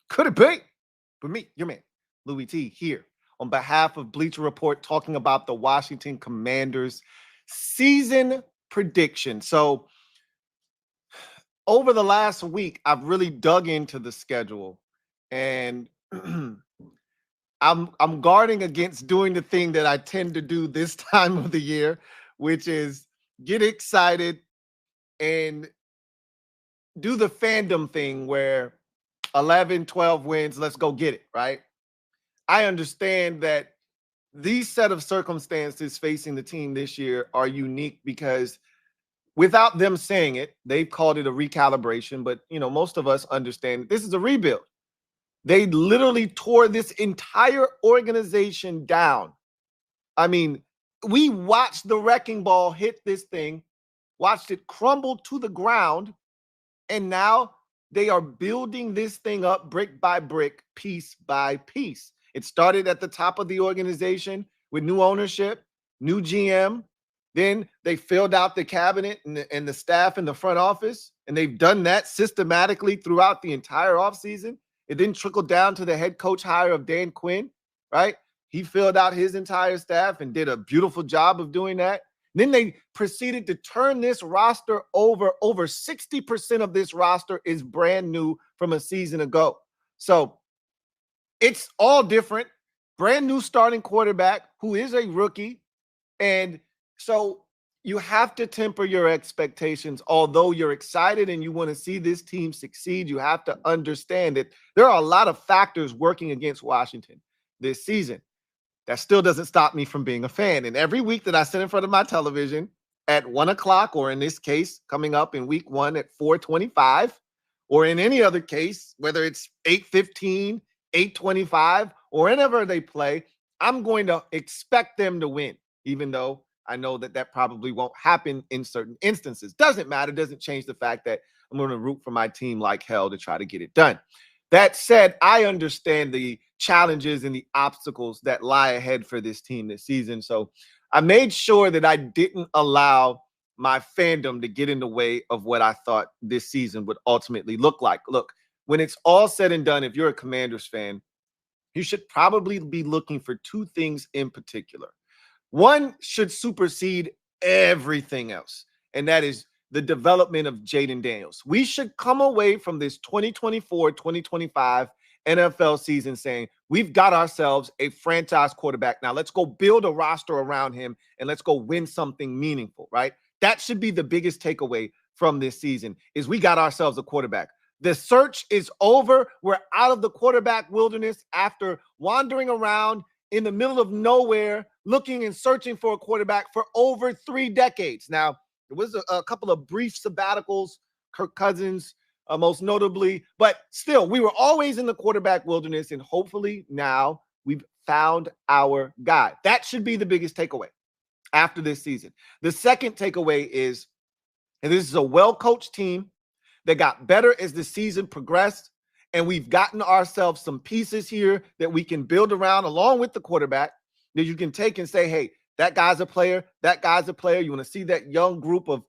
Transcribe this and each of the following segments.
Could it be? But me, your man, Louie T, here on behalf of Bleacher Report, talking about the Washington Commanders season prediction. So, over the last week, I've really dug into the schedule, and I'm guarding against doing the thing that I tend to do this time of the year, which is get excited and do the fandom thing where 11, 12 wins, let's go get it, right? I understand that these set of circumstances facing the team this year are unique because without them saying it, they've called it a recalibration, but most of us understand this is a rebuild. They literally tore this entire organization down. I mean, we watched the wrecking ball hit this thing, watched it crumble to the ground, and now they are building this thing up brick by brick, piece by piece. It started at the top of the organization with new ownership, new GM. Then they filled out the cabinet and the staff in the front office, and they've done that systematically throughout the entire offseason. It then trickled down to the head coach hire of Dan Quinn, right? He filled out his entire staff and did a beautiful job of doing that. Then they proceeded to turn this roster over. Over 60% of this roster is brand new from a season ago. So it's all different. Brand new starting quarterback who is a rookie. And so you have to temper your expectations. Although you're excited and you want to see this team succeed, you have to understand that there are a lot of factors working against Washington this season. That still doesn't stop me from being a fan. And every week that I sit in front of my television at 1 o'clock, or in this case, coming up in week 1 at 4:25, or in any other case, whether it's 8:15, 8:25, or whenever they play, I'm going to expect them to win, even though I know that that probably won't happen in certain instances. Doesn't matter. Doesn't change the fact that I'm going to root for my team like hell to try to get it done. That said, I understand the challenges and the obstacles that lie ahead for this team this season. So I made sure that I didn't allow my fandom to get in the way of what I thought this season would ultimately look like. Look, when it's all said and done, if you're a Commanders fan, you should probably be looking for two things in particular. One should supersede everything else, and that is the development of Jaden Daniels. We should come away from this 2024-2025 NFL season saying, we've got ourselves a franchise quarterback. Now let's go build a roster around him and let's go win something meaningful, right? That should be the biggest takeaway from this season is we got ourselves a quarterback. The search is over. We're out of the quarterback wilderness after wandering around in the middle of nowhere, looking and searching for a quarterback for over 3 decades. Now, there was a couple of brief sabbaticals, Kirk Cousins, most notably, but still, we were always in the quarterback wilderness, and hopefully now we've found our guy. That should be the biggest takeaway after this season. The second takeaway is, and this is a well-coached team that got better as the season progressed, and we've gotten ourselves some pieces here that we can build around along with the quarterback that you can take and say, hey, that guy's a player, that guy's a player. You want to see that young group of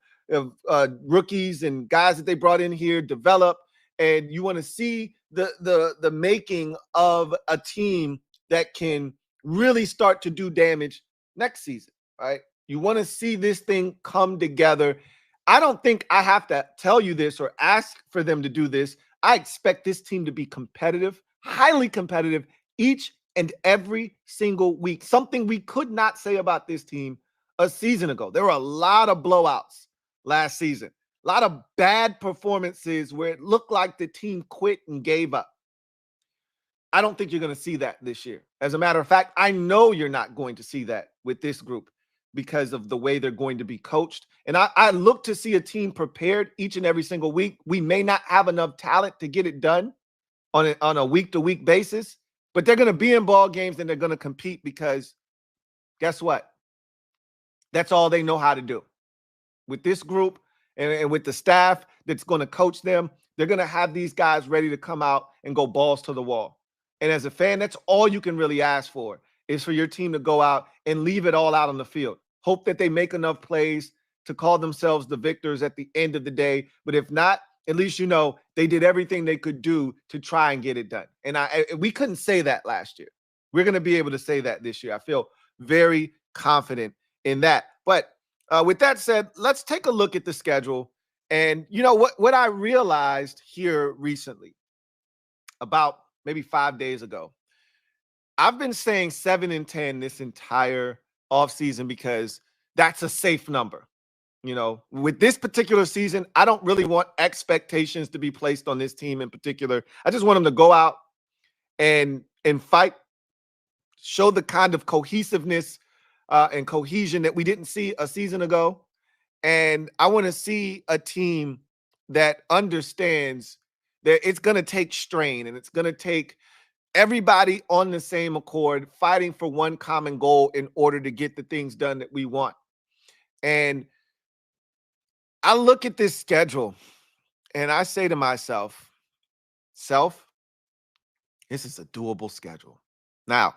rookies and guys that they brought in here develop, and you want to see the making of a team that can really start to do damage next season, right? You want to see this thing come together. I don't think I have to tell you this or ask for them to do this. I expect this team to be competitive, highly competitive, each and every single week. Something we could not say about this team a season ago. There were a lot of blowouts last season, a lot of bad performances where it looked like the team quit and gave up. I don't think you're going to see that this year. As a matter of fact, I know you're not going to see that with this group because of the way they're going to be coached. And I look to see a team prepared each and every single week. We may not have enough talent to get it done on a week-to-week basis, but they're going to be in ball games and they're going to compete because guess what? That's all they know how to do. With this group and with the staff that's going to coach them, they're going to have these guys ready to come out and go balls to the wall. And as a fan, that's all you can really ask for is for your team to go out and leave it all out on the field. Hope that they make enough plays to call themselves the victors at the end of the day. But if not, at least you know they did everything they could do to try and get it done. And we couldn't say that last year. We're going to be able to say that this year. I feel very confident in that. But with that said, let's take a look at the schedule. And you know what I realized here recently, about maybe 5 days ago, I've been saying 7-10 this entire offseason because that's a safe number. You know, with this particular season, I don't really want expectations to be placed on this team in particular. I just want them to go out and fight, show the kind of cohesiveness and cohesion that we didn't see a season ago. And I want to see a team that understands that it's going to take strain and it's going to take everybody on the same accord, fighting for one common goal in order to get the things done that we want. And I look at this schedule and I say to myself, this is a doable schedule. Now,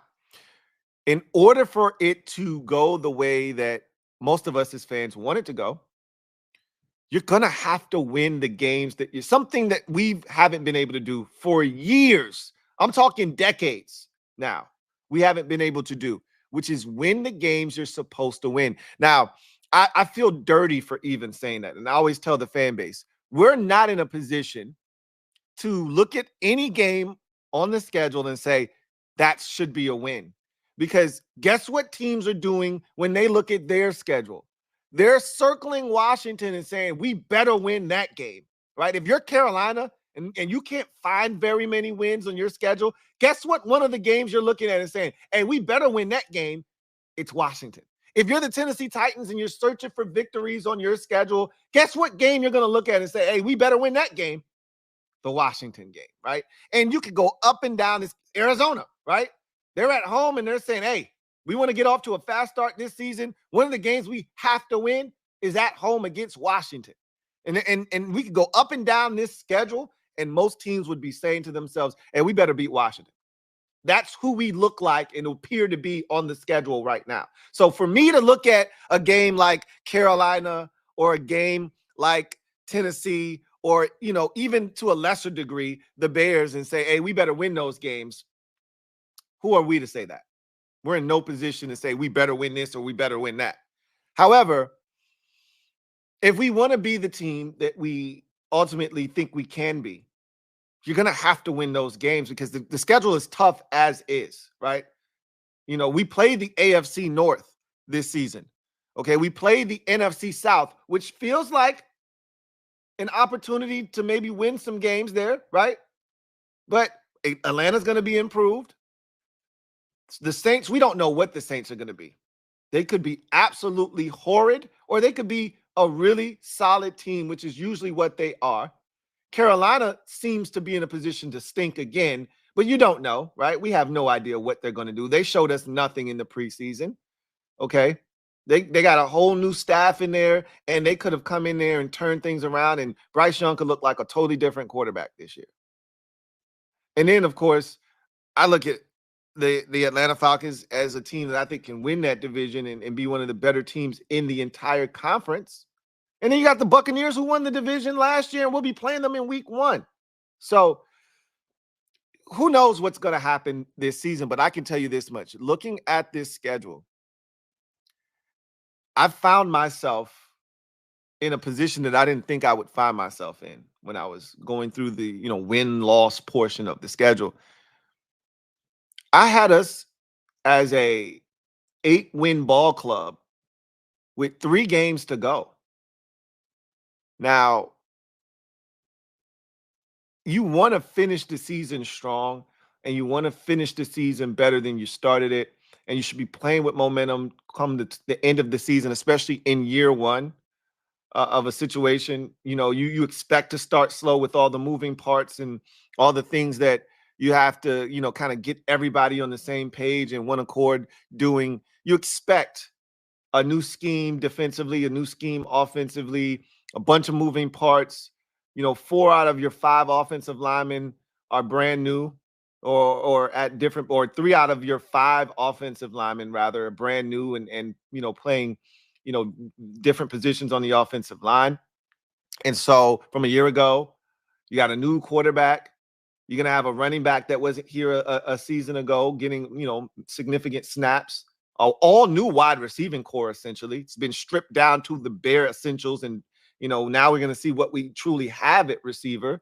in order for it to go the way that most of us as fans want it to go, you're going to have to win the games that something that we haven't been able to do for years. I'm talking decades now. We haven't been able to do, which is win the games you're supposed to win. Now, I feel dirty for even saying that. And I always tell the fan base, we're not in a position to look at any game on the schedule and say, that should be a win. Because guess what teams are doing when they look at their schedule? They're circling Washington and saying, we better win that game, right? If you're Carolina and you can't find very many wins on your schedule, guess what? One of the games you're looking at and saying, hey, we better win that game. It's Washington. If you're the Tennessee Titans and you're searching for victories on your schedule, guess what game you're going to look at and say, hey, we better win that game? The Washington game, right? And you could go up and down this Arizona, right? They're at home and they're saying, hey, we want to get off to a fast start this season. One of the games we have to win is at home against Washington. And we could go up and down this schedule, and most teams would be saying to themselves, hey, we better beat Washington. That's who we look like and appear to be on the schedule right now. So for me to look at a game like Carolina or a game like Tennessee or, you know, even to a lesser degree, the Bears and say, hey, we better win those games. Who are we to say that? We're in no position to say we better win this or we better win that. However, if we want to be the team that we ultimately think we can be, you're going to have to win those games because the schedule is tough as is, right? You know, we played the AFC North this season. Okay, we played the NFC South, which feels like an opportunity to maybe win some games there, right? But Atlanta's going to be improved. The Saints, we don't know what the Saints are going to be. They could be absolutely horrid, or they could be a really solid team, which is usually what they are. Carolina seems to be in a position to stink again, but you don't know, right? We have no idea what they're going to do. They showed us nothing in the preseason, okay? They got a whole new staff in there, and they could have come in there and turned things around, and Bryce Young could look like a totally different quarterback this year. And then, of course, I look at the Atlanta Falcons as a team that I think can win that division and be one of the better teams in the entire conference. And then you got the Buccaneers who won the division last year, and we'll be playing them in week 1. So who knows what's going to happen this season, but I can tell you this much. Looking at this schedule, I found myself in a position that I didn't think I would find myself in when I was going through the, you know, win-loss portion of the schedule. I had us as a 8-win ball club with 3 games to go. Now, you want to finish the season strong and you want to finish the season better than you started it. And you should be playing with momentum come the end of the season, especially in year 1 of a situation. You know, you expect to start slow with all the moving parts and all the things that you have to, you know, kind of get everybody on the same page and one accord doing. You expect a new scheme defensively, a new scheme offensively, a bunch of moving parts. You know, 4 out of your 5 offensive linemen are brand new or at different, or 3 out of your 5 offensive linemen rather are brand new and you know, playing, you know, different positions on the offensive line. And so from a year ago, You got a new quarterback. You're going to have a running back that wasn't here a season ago, getting, significant snaps. All new wide receiving core, essentially. It's been stripped down to the bare essentials. And, now we're going to see what we truly have at receiver.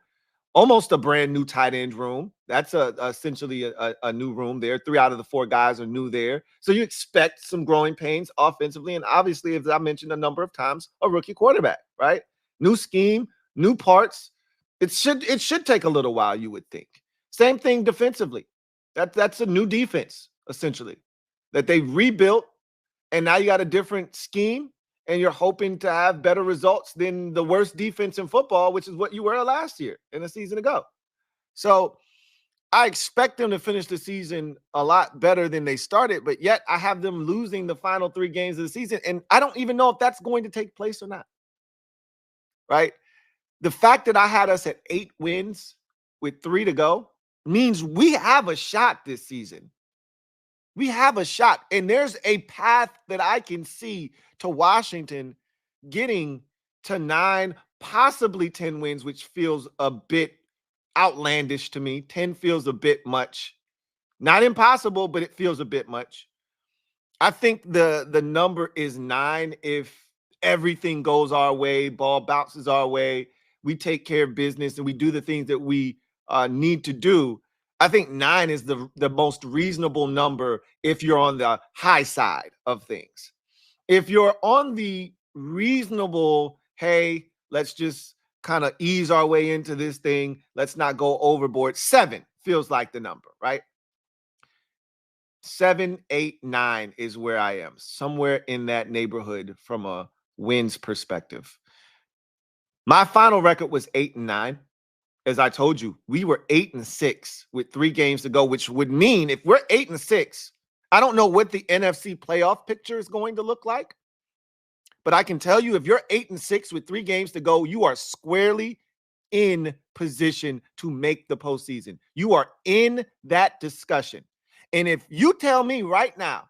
Almost a brand new tight end room. That's essentially a new room there. 3 out of the 4 guys are new there. So you expect some growing pains offensively. And obviously, as I mentioned a number of times, a rookie quarterback, right? New scheme, new parts. It should take a little while, you would think. Same thing defensively. That's a new defense, essentially, that they rebuilt. And now you got a different scheme. And you're hoping to have better results than the worst defense in football, which is what you were last year and a season ago. So I expect them to finish the season a lot better than they started, but yet I have them losing the final 3 games of the season. And I don't even know if that's going to take place or not. Right? The fact that I had us at 8 wins with 3 to go means we have a shot this season. We have a shot, and there's a path that I can see to Washington getting to 9, possibly 10 wins, which feels a bit outlandish to me. 10 feels a bit much. Not impossible, but it feels a bit much. I think the number is 9 if everything goes our way, ball bounces our way, we take care of business, and we do the things that we need to do. I think 9 is the most reasonable number if you're on the high side of things. If you're on the reasonable, hey, let's just kind of ease our way into this thing, let's not go overboard, 7 feels like the number, right? 7, 8, 9 is where I am, somewhere in that neighborhood from a wins perspective. My final record was 8-9. As I told you, we were 8-6 with 3 games to go, which would mean if we're 8-6, I don't know what the NFC playoff picture is going to look like, but I can tell you if you're 8-6 with 3 games to go, you are squarely in position to make the postseason. You are in that discussion. And if you tell me right now,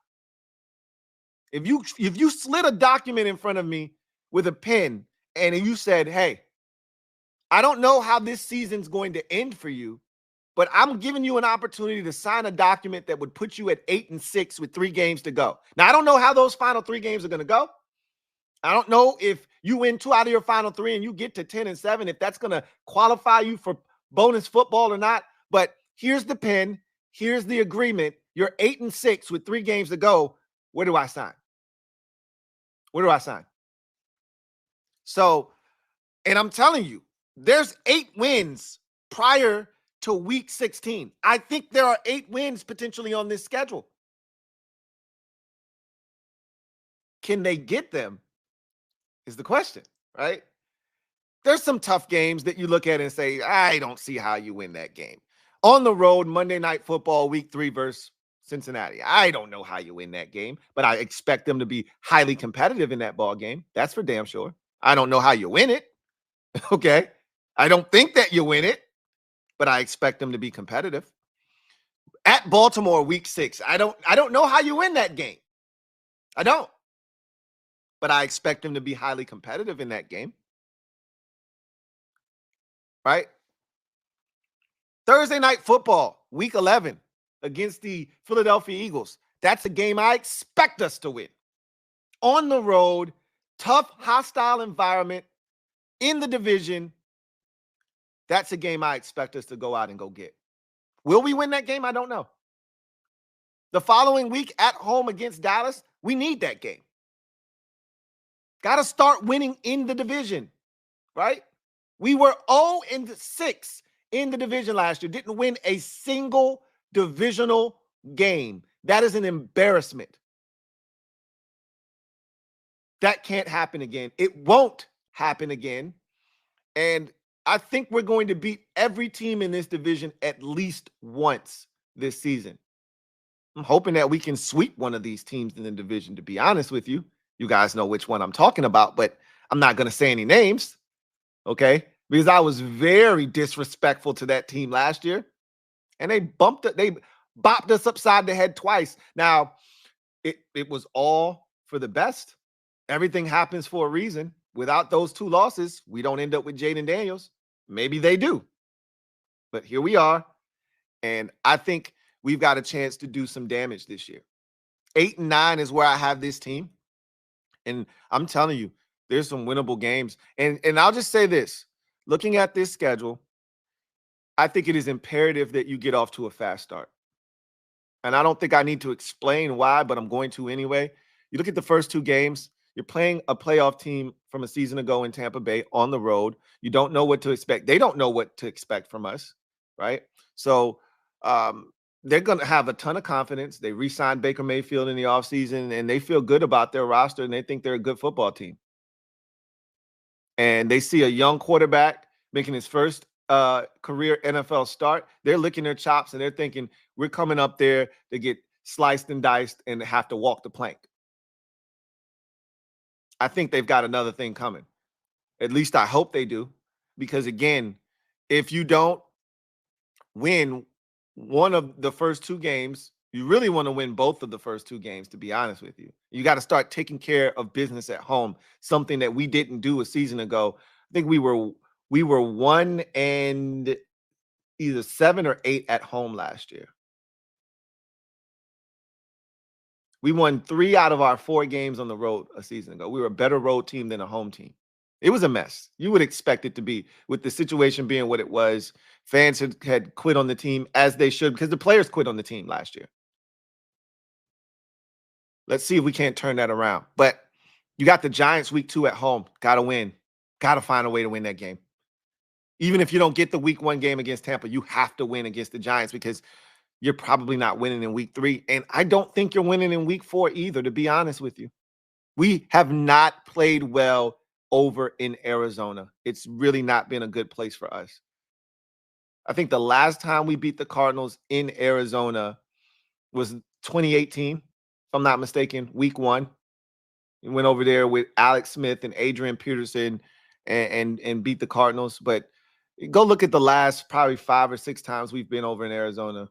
if you slid a document in front of me with a pen and you said, hey, I don't know how this season's going to end for you, but I'm giving you an opportunity to sign a document that would put you at 8-6 with 3 games to go. Now, I don't know how those final 3 games are going to go. I don't know if you win 2 out of your final 3 and you get to 10-7, if that's going to qualify you for bonus football or not. But here's the pen. Here's the agreement. You're 8-6 with 3 games to go. Where do I sign? Where do I sign? So, and I'm telling you, there's 8 wins prior to week 16. I think there are 8 wins potentially on this schedule. Can they get them is the question, right? There's some tough games that you look at and say, I don't see how you win that game. On the road, Monday Night Football, week 3 versus Cincinnati. I don't know how you win that game, but I expect them to be highly competitive in that ball game. That's for damn sure. I don't know how you win it. Okay. I don't think that you win it, but I expect them to be competitive. At Baltimore, week 6, I don't know how you win that game. I don't. But I expect them to be highly competitive in that game. Right? Thursday Night Football, week 11, against the Philadelphia Eagles. That's a game I expect us to win. On the road, tough, hostile environment in the division. That's a game I expect us to go out and go get. Will we win that game? I don't know. The following week at home against Dallas, we need that game. Got to start winning in the division, right? We were 0-6 in the division last year. Didn't win a single divisional game. That is an embarrassment. That can't happen again. It won't happen again. And I think we're going to beat every team in this division at least once this season. I'm hoping that we can sweep one of these teams in the division, to be honest with you. You guys know which one I'm talking about, but I'm not going to say any names, okay? Because I was very disrespectful to that team last year, and they bopped us upside the head twice. Now, it was all for the best. Everything happens for a reason. Without those 2 losses, we don't end up with Jaden Daniels. Maybe they do. But here we are. And I think we've got a chance to do some damage this year. 8-9 is where I have this team. And I'm telling you, there's some winnable games. And I'll just say this. Looking at this schedule, I think it is imperative that you get off to a fast start. And I don't think I need to explain why, but I'm going to anyway. You look at the first two games, you're playing a playoff team from a season ago in Tampa Bay on the road. You don't know what to expect. They don't know what to expect from us, right? So they're going to have a ton of confidence. They re-signed Baker Mayfield in the offseason, and they feel good about their roster, and they think they're a good football team. And they see a young quarterback making his first career NFL start. They're licking their chops, and they're thinking, we're coming up there to get sliced and diced and have to walk the plank. I think they've got another thing coming. At least I hope they do. Because, again, if you don't win one of the first two games, you really want to win both of the first two games, to be honest with you. You got to start taking care of business at home, something that we didn't do a season ago. I think we were 1 and either 7 or 8 at home last year. We won 3 out of our 4 games on the road a season ago. We were a better road team than a home team. It was a mess. You would expect it to be, with the situation being what it was. Fans had quit on the team, as they should, because the players quit on the team last year. Let's see if we can't turn that around. But you got the Giants week 2 at home. Got to win. Got to find a way to win that game. Even if you don't get the week 1 game against Tampa, you have to win against the Giants, because you're probably not winning in week 3. And I don't think you're winning in week 4 either, to be honest with you. We have not played well over in Arizona. It's really not been a good place for us. I think the last time we beat the Cardinals in Arizona was 2018, if I'm not mistaken, week 1. We went over there with Alex Smith and Adrian Peterson and beat the Cardinals. But go look at the last probably 5 or 6 times we've been over in Arizona.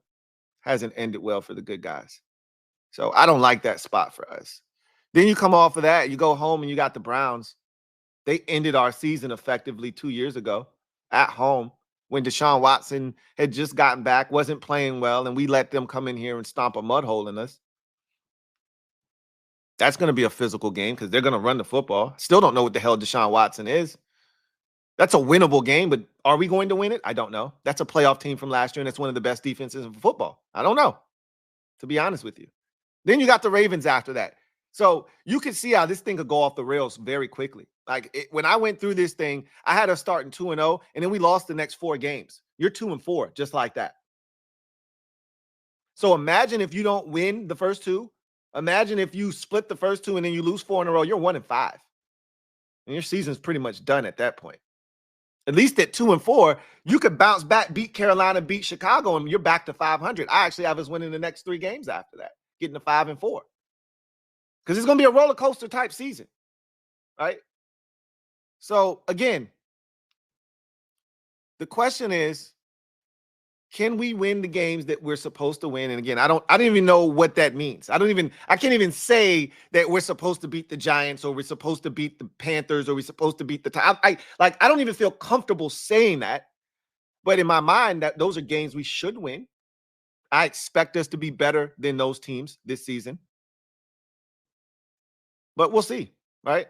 Hasn't ended well for the good guys. So I don't like that spot for us. Then you come off of that, you go home and you got the Browns. They ended our season effectively 2 years ago at home when Deshaun Watson had just gotten back, wasn't playing well, and we let them come in here and stomp a mud hole in us. That's going to be a physical game because they're going to run the football. Still don't know what the hell Deshaun Watson is. That's a winnable game, but are we going to win it? I don't know. That's a playoff team from last year, and that's one of the best defenses in football. I don't know, to be honest with you. Then you got the Ravens after that. So you can see how this thing could go off the rails very quickly. When I went through this thing, I had us starting 2-0, and then we lost the next 4 games. You're 2-4, just like that. So imagine if you don't win the first 2. Imagine if you split the first 2 and then you lose 4 in a row. You're 1-5. And your season's pretty much done at that point. At least at 2-4, you could bounce back, beat Carolina, beat Chicago, and you're back to 500. I actually have us winning the next 3 games after that, getting to 5-4. Because it's going to be a roller coaster type season, right? So again, the question is, can we win the games that we're supposed to win? And again, I don't even know what that means. I can't even say that we're supposed to beat the Giants or we're supposed to beat the Panthers or we're supposed to beat the I don't even feel comfortable saying that. But in my mind, that those are games we should win. I expect us to be better than those teams this season. But we'll see, right?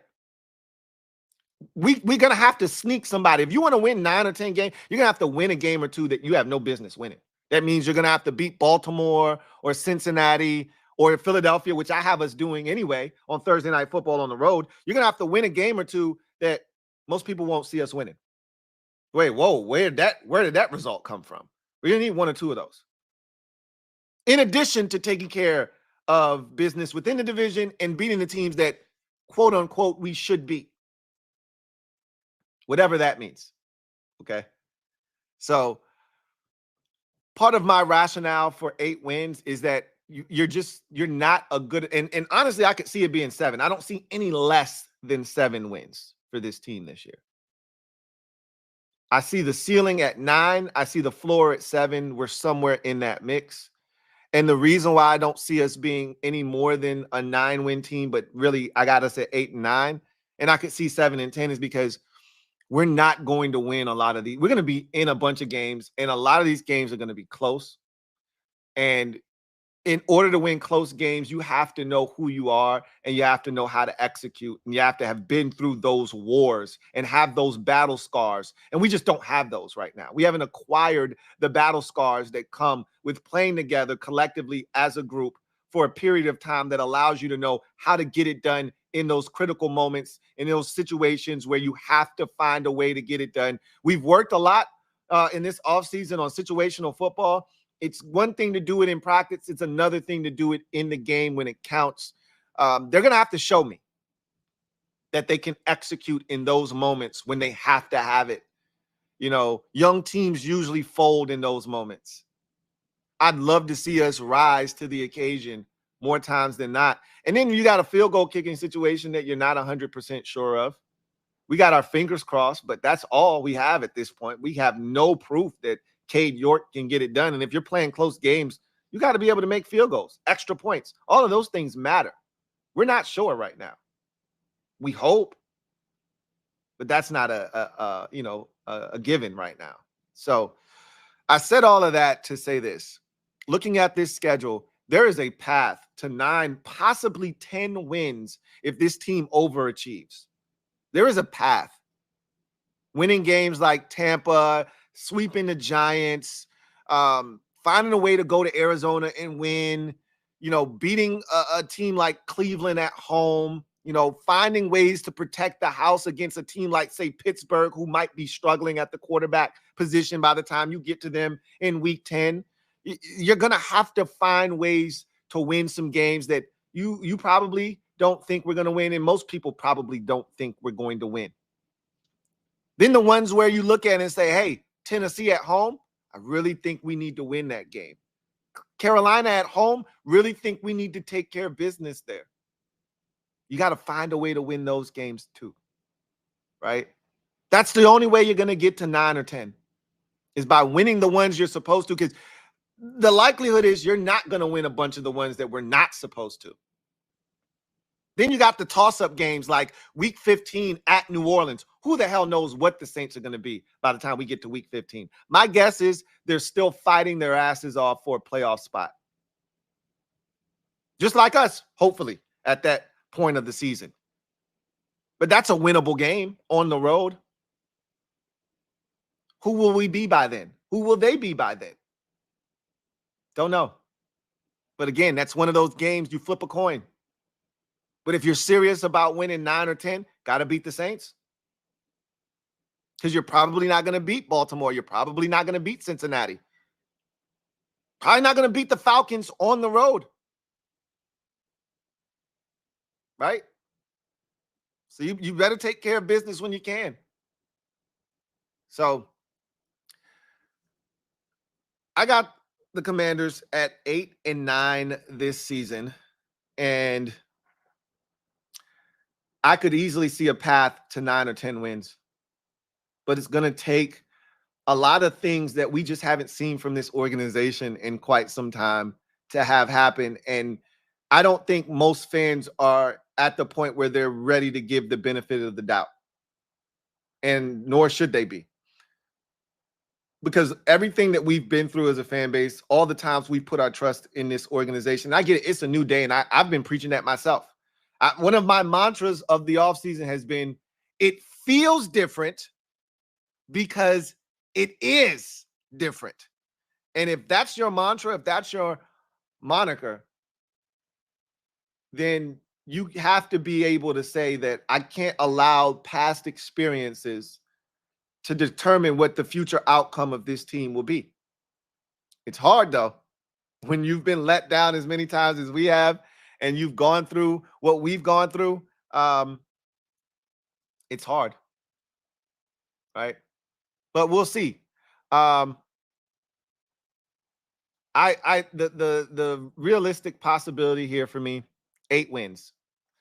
We're going to have to sneak somebody. If you want to win 9 or 10 games, you're going to have to win a game or 2 that you have no business winning. That means you're going to have to beat Baltimore or Cincinnati or Philadelphia, which I have us doing anyway on Thursday Night Football on the road. You're going to have to win a game or 2 that most people won't see us winning. Wait, whoa, where did that result come from? We're going to need 1 or 2 of those. In addition to taking care of business within the division and beating the teams that, quote unquote, we should beat. Whatever that means. Okay. So part of my rationale for 8 wins is that you're not a good, and honestly, I could see it being 7. I don't see any less than 7 wins for this team this year. I see the ceiling at 9. I see the floor at 7. We're somewhere in that mix. And the reason why I don't see us being any more than a 9-win team, but really I got us at 8 and 9, and I could see 7 and 10 is because we're not going to win a lot of these. We're going to be in a bunch of games, and a lot of these games are going to be close. And in order to win close games, you have to know who you are, and you have to know how to execute, and you have to have been through those wars and have those battle scars. And we just don't have those right now. We haven't acquired the battle scars that come with playing together collectively as a group for a period of time that allows you to know how to get it done in those critical moments, in those situations where you have to find a way to get it done. We've worked a lot in this offseason on situational football. It's one thing to do it in practice. It's another thing to do it in the game when it counts. They're going to have to show me that they can execute in those moments when they have to have it. You know, young teams usually fold in those moments. I'd love to see us rise to the occasion more times than not. And then you got a field goal kicking situation that you're not 100% sure of. We got our fingers crossed, but that's all we have at this point. We have no proof that Cade York can get it done. And if you're playing close games, you got to be able to make field goals, extra points. All of those things matter. We're not sure right now. We hope, but that's not a given right now. So I said all of that to say this. Looking at this schedule, there is a path to 9, possibly 10 wins if this team overachieves. There is a path. Winning games like Tampa, sweeping the Giants, finding a way to go to Arizona and win, beating a team like Cleveland at home, finding ways to protect the house against a team like, say, Pittsburgh, who might be struggling at the quarterback position by the time you get to them in week 10. You're going to have to find ways to win some games that you probably don't think we're going to win, and most people probably don't think we're going to win. Then the ones where you look at it and say, hey, Tennessee at home, I really think we need to win that game. Carolina at home, really think we need to take care of business there. You got to find a way to win those games too, right? That's the only way you're going to get to 9 or 10 is by winning the ones you're supposed to, because the likelihood is you're not going to win a bunch of the ones that we're not supposed to. Then you got the toss-up games like week 15 at New Orleans. Who the hell knows what the Saints are going to be by the time we get to week 15? My guess is they're still fighting their asses off for a playoff spot. Just like us, hopefully, at that point of the season. But that's a winnable game on the road. Who will we be by then? Who will they be by then? Don't know. But again, that's one of those games you flip a coin. But if you're serious about winning 9 or 10, got to beat the Saints. Because you're probably not going to beat Baltimore. You're probably not going to beat Cincinnati. Probably not going to beat the Falcons on the road. Right? So you better take care of business when you can. So I got the Commanders at 8-9 this season. And I could easily see a path to 9 or 10 wins. But it's going to take a lot of things that we just haven't seen from this organization in quite some time to have happen. And I don't think most fans are at the point where they're ready to give the benefit of the doubt. And nor should they be. Because everything that we've been through as a fan base, all the times we put our trust in this organization, I get it, it's a new day, and I've been preaching that myself. One of my mantras of the offseason has been, it feels different because it is different. And if that's your mantra, if that's your moniker, then you have to be able to say that I can't allow past experiences to determine what the future outcome of this team will be. It's hard, though, when you've been let down as many times as we have, and you've gone through what we've gone through. It's hard, right? But we'll see. The realistic possibility here for me, 8 wins.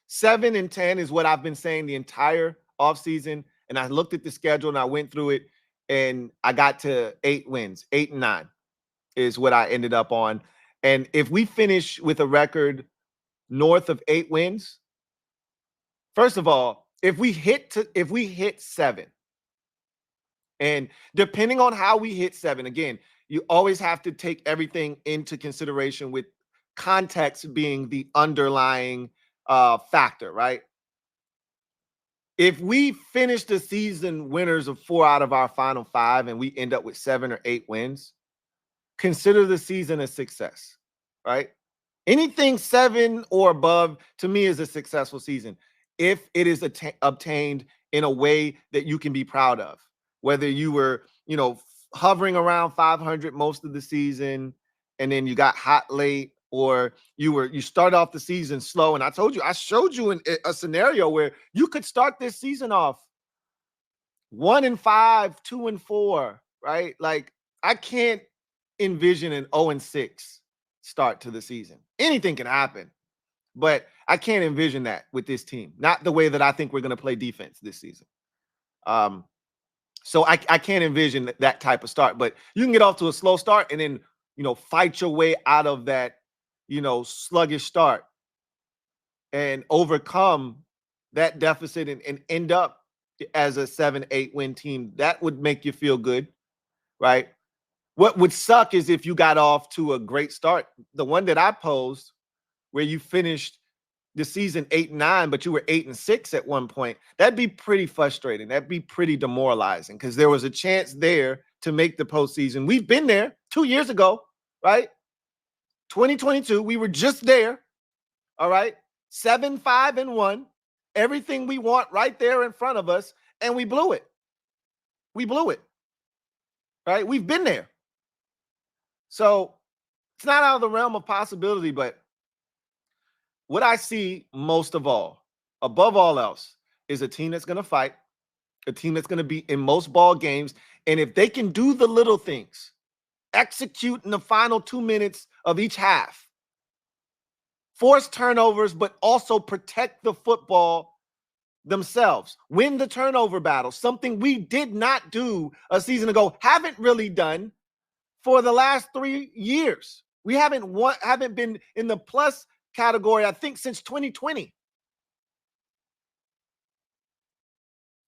7 and 10 is what I've been saying the entire offseason. And I looked at the schedule and I went through it and I got to 8 wins. 8-9 is what I ended up on. And if we finish with a record north of 8 wins, first of all, if we hit 7, And depending on how we hit 7, again, you always have to take everything into consideration with context being the underlying factor, right? If we finish the season winners of 4 out of our final 5 and we end up with 7 or 8 wins, consider the season a success, right? Anything 7 or above to me is a successful season if it is obtained in a way that you can be proud of. Whether you were, hovering around 500 most of the season and then you got hot late, or you start off the season slow. And I showed you a scenario where you could start this season off 1-5, 2-4, right? Like, I can't envision an 0-6 start to the season. Anything can happen, but I can't envision that with this team. Not the way that I think we're going to play defense this season. So I can't envision that type of start, but you can get off to a slow start and then, fight your way out of that, sluggish start and overcome that deficit and end up as a 7-8 win team. That would make you feel good, right? What would suck is if you got off to a great start. The one that I posed where you finished the season 8-9, but you were 8-6 at one point, that'd be pretty frustrating. That'd be pretty demoralizing because there was a chance there to make the postseason. We've been there 2 years ago, right? 2022, we were just there. All right. 7-5-1. Everything we want right there in front of us, and we blew it. We blew it. Right? We've been there. So it's not out of the realm of possibility, but what I see most of all, above all else, is a team that's going to fight, a team that's going to be in most ball games. And if they can do the little things, execute in the final 2 minutes of each half, force turnovers, but also protect the football themselves, win the turnover battle, something we did not do a season ago, haven't really done for the last 3 years. We haven't been in the plus category, I think, since 2020.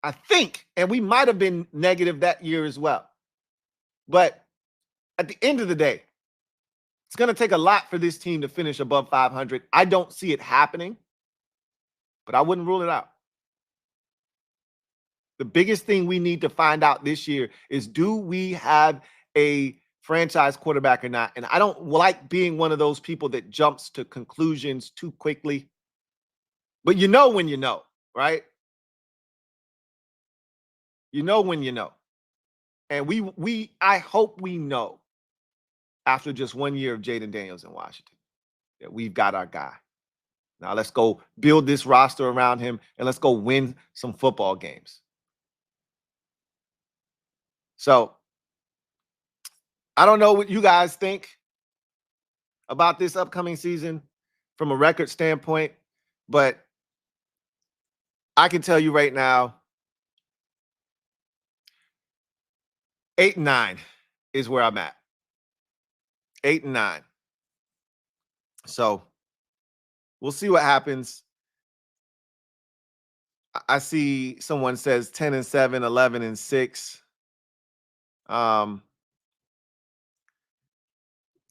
I think, and we might have been negative that year as well. But at the end of the day, it's going to take a lot for this team to finish above 500. I don't see it happening, but I wouldn't rule it out. The biggest thing we need to find out this year is, do we have a franchise quarterback or not? And I don't like being one of those people that jumps to conclusions too quickly. But you know when you know, right? You know when you know. And I hope we know after just 1 year of Jaden Daniels in Washington that we've got our guy. Now let's go build this roster around him and let's go win some football games. So I don't know what you guys think about this upcoming season from a record standpoint, but I can tell you right now, 8-9 is where I'm at. 8-9. So we'll see what happens. I see someone says 10-7, 11-6.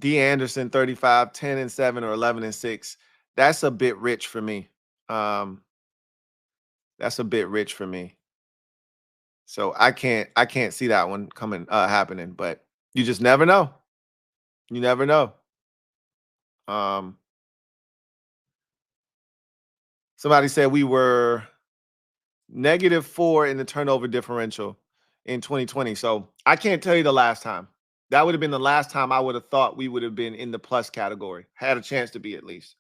D. Anderson, 35, 10-7 or 11-6. That's a bit rich for me. That's a bit rich for me. So I can't see that one happening, but you just never know. You never know. Somebody said we were -4 in the turnover differential in 2020. So I can't tell you the last time. That would have been the last time I would have thought we would have been in the plus category, had a chance to be at least.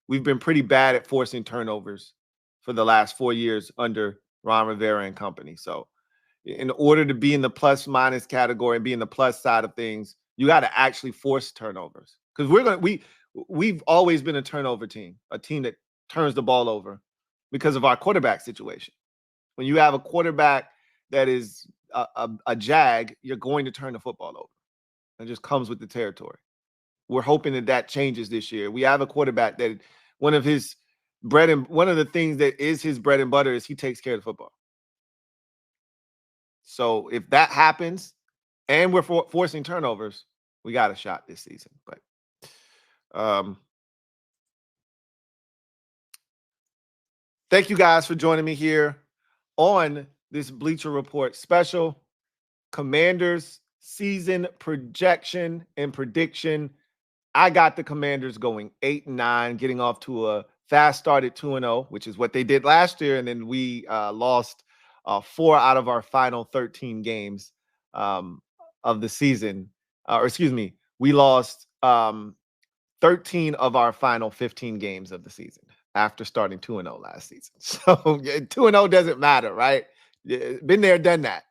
We've been pretty bad at forcing turnovers for the last 4 years under Ron Rivera and company. So in order to be in the plus minus category and be in the plus side of things, you got to actually force turnovers. Because we've always been a turnover team, a team that turns the ball over because of our quarterback situation. When you have a quarterback that is a jag, you're going to turn the football over. It just comes with the territory. We're hoping that changes this year. We have a quarterback that one of the things that is his bread and butter is he takes care of the football. So if that happens and we're forcing turnovers, we got a shot this season. But thank you guys for joining me here on this Bleacher Report special. Commanders season projection and prediction. I got the Commanders going 8-9, getting off to a fast start at 2-0, which is what they did last year. And then we lost 4 out of our final 13 games of the season. Or excuse me, we lost 13 of our final 15 games of the season after starting 2-0 last season. So 2-0 doesn't matter, right? Been there, done that.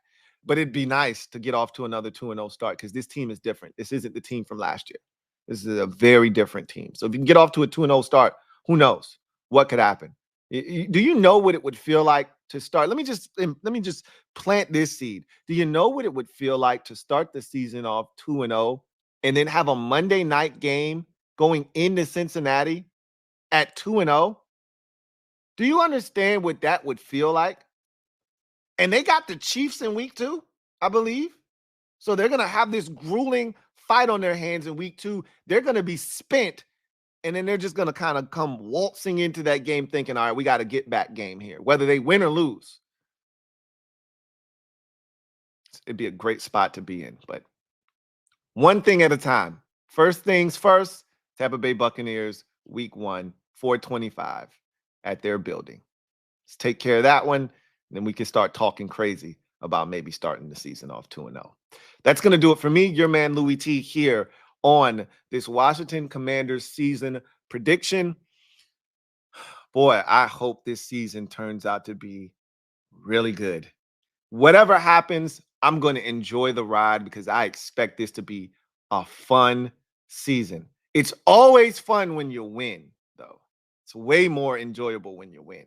But it'd be nice to get off to another 2-0 start because this team is different. This isn't the team from last year. This is a very different team. So if you can get off to a 2-0 start, who knows what could happen? Do you know what it would feel like to start? Let me just plant this seed. Do you know what it would feel like to start the season off 2-0 and then have a Monday night game going into Cincinnati at 2-0? Do you understand what that would feel like? And they got the Chiefs in week 2, I believe. So they're going to have this grueling fight on their hands in week 2. They're going to be spent, and then they're just going to kind of come waltzing into that game thinking, all right, we got a get back game here, whether they win or lose. It'd be a great spot to be in, but one thing at a time. First things first, Tampa Bay Buccaneers, week 1, 425 at their building. Let's take care of that one, and then we can start talking crazy about maybe starting the season off 2-0. That's going to do it for me, your man Louie T, here on this Washington Commanders season prediction. Boy, I hope this season turns out to be really good. Whatever happens, I'm going to enjoy the ride because I expect this to be a fun season. It's always fun when you win, though. It's way more enjoyable when you win.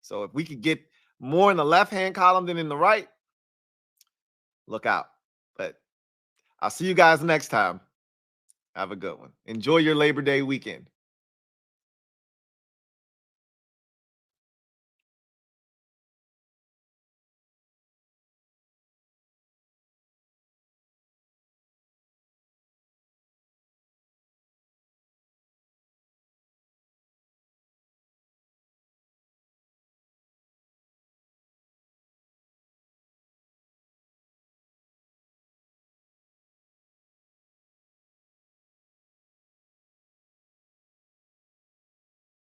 So if we could get more in the left-hand column than in the right, look out. But I'll see you guys next time. Have a good one. Enjoy your Labor Day weekend.